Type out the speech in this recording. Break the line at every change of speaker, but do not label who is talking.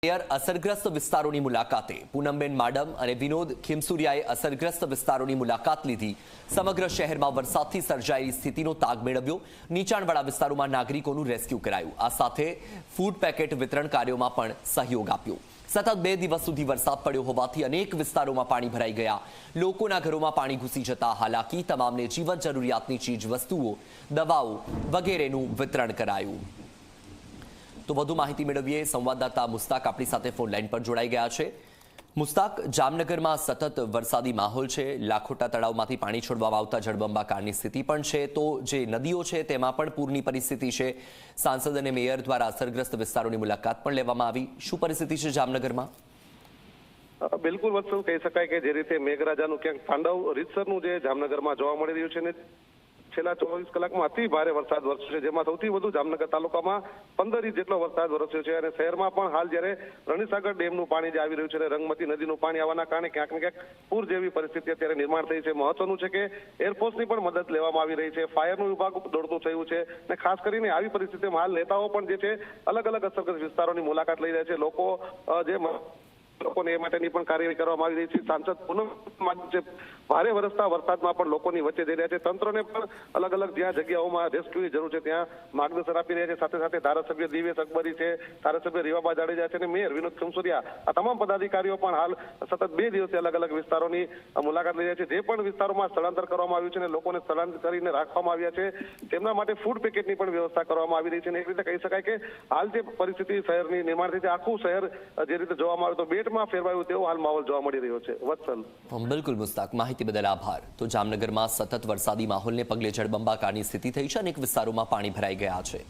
Mayor અસરગ્રસ્ત વિસ્તારોની મુલાકાતે પૂનમબેન માડમ અને વિનોદ ખીમસુરિયાએ અસરગ્રસ્ત વિસ્તારોની મુલાકાત લીધી। સમગ્ર શહેરમાં વરસાદથી સર્જાયેલી સ્થિતિનો તાગ મેળવ્યો। નીચાણવાળા વિસ્તારોમાં નાગરિકોનું રેસ્ક્યુ કરાયું। આ સાથે ફૂડ પેકેટ વિતરણ કાર્યોમાં પણ સહયોગ આપ્યો। સતત 2 દિવસ સુધી વરસાદ પડ્યો હોવાથી અનેક વિસ્તારોમાં પાણી ભરાઈ ગયા। લોકોના ઘરોમાં પાણી ઘૂસી જતા હાલાકી। તમામને જીવન જરૂરિયાતની ચીજ વસ્તુઓ, દવાઓ વગેરેનું વિતરણ કરાયું। તો વધુ માહિતી મેળવીએ। સંવાદદાતા મુસ્તાક આપણી સાથે ફોન લાઈન પર જોડાઈ ગયા છે। મુસ્તાક, જામનગરમાં સતત વરસાદી માહોલ છે। લાખોટા તળાવમાંથી પાણી છોડવામાં આવતા જળબંબાકારની સ્થિતિ પણ છે। તો જે નદીઓ છે તેમાં પણ પૂરની પરિસ્થિતિ છે। સાંસદ અને મેયર દ્વારા અસરગ્રસ્ત વિસ્તારોની મુલાકાત પણ લેવામાં આવી। શું પરિસ્થિતિ છે જામનગરમાં?
બિલકુલ વત્સલ, કહી શકાય કે જે રીતે મેઘરાજાનું ક્યાંક તાંડવ રીતસરનું જે જામનગરમાં જોવા મળી રહ્યું છે ને છેલ્લા 24 કલાકમાં અતિ ભારે વરસાદ વરસ્યો છે, જેમાં સૌથી વધુ જામનગર તાલુકામાં 15 ઇંચ જેટલો વરસાદ વરસ્યો છે। અને શહેરમાં પણ હાલ જ્યારે રણસાગર ડેમનું પાણી જે આવી રહ્યું છે અને રંગમતી નદીનું પાણી આવવાના કારણે ક્યાંક ને ક્યાંક પૂર જેવી પરિસ્થિતિ અત્યારે નિર્માણ થઈ છે। મહત્વનું છે કે એરફોર્સની પણ મદદ લેવામાં આવી રહી છે, ફાયરનું વિભાગ દોડતું થયું છે અને ખાસ કરીને આવી પરિસ્થિતિમાં હાલ નેતાઓ પણ જે છે અલગ અલગ અસરગ્રસ્ત વિસ્તારોની મુલાકાત લઈ રહ્યા છે। લોકોને એ માટેની પણ કાર્યવાહી કરવામાં આવી રહી છે। સાંસદ પૂનમ ભારે વરસતા વરસાદમાં પણ લોકોની વચ્ચે જઈ રહ્યા છે। તંત્રને પણ અલગ અલગ જ્યાં જગ્યાઓમાં રેસ્ક્યુની જરૂર છે ત્યાં માર્ગદર્શન આપી રહ્યા છે। સાથે સાથે ધારાસભ્ય દિવેશ અકબરી છે, ધારાસભ્ય રીવાબા જાડેજા છે અને મેયર વિનોદ ખીમસુરિયા, આ તમામ પદાધિકારીઓ પણ હાલ સતત 2 દિવસથી અલગ અલગ વિસ્તારોની મુલાકાત લઈ રહ્યા છે। જે પણ વિસ્તારોમાં સ્થળાંતર કરવામાં આવ્યું છે અને લોકોને સ્થળાંતર કરીને રાખવામાં આવ્યા છે તેમના માટે ફૂડ પેકેટની પણ વ્યવસ્થા કરવામાં આવી રહી છે। અને એક રીતે કહી શકાય કે હાલ જે પરિસ્થિતિ શહેરની નિર્માણ થઈ છે, આખું શહેર જે રીતે જોવામાં આવે તો બેટમાં ફેરવાયું તેવો હાલ માહોલ જોવા મળી રહ્યો છે। વત્સલ,
બિલકુલ મુસ્તાક, માહિતી બદલ આભાર। તો જામનગરમાં સતત વરસાદી માહોલને પગલે જળબંબાકારની સ્થિતિ થઈ છે। અનેક વિસ્તારોમાં પાણી ભરાઈ ગયા છે।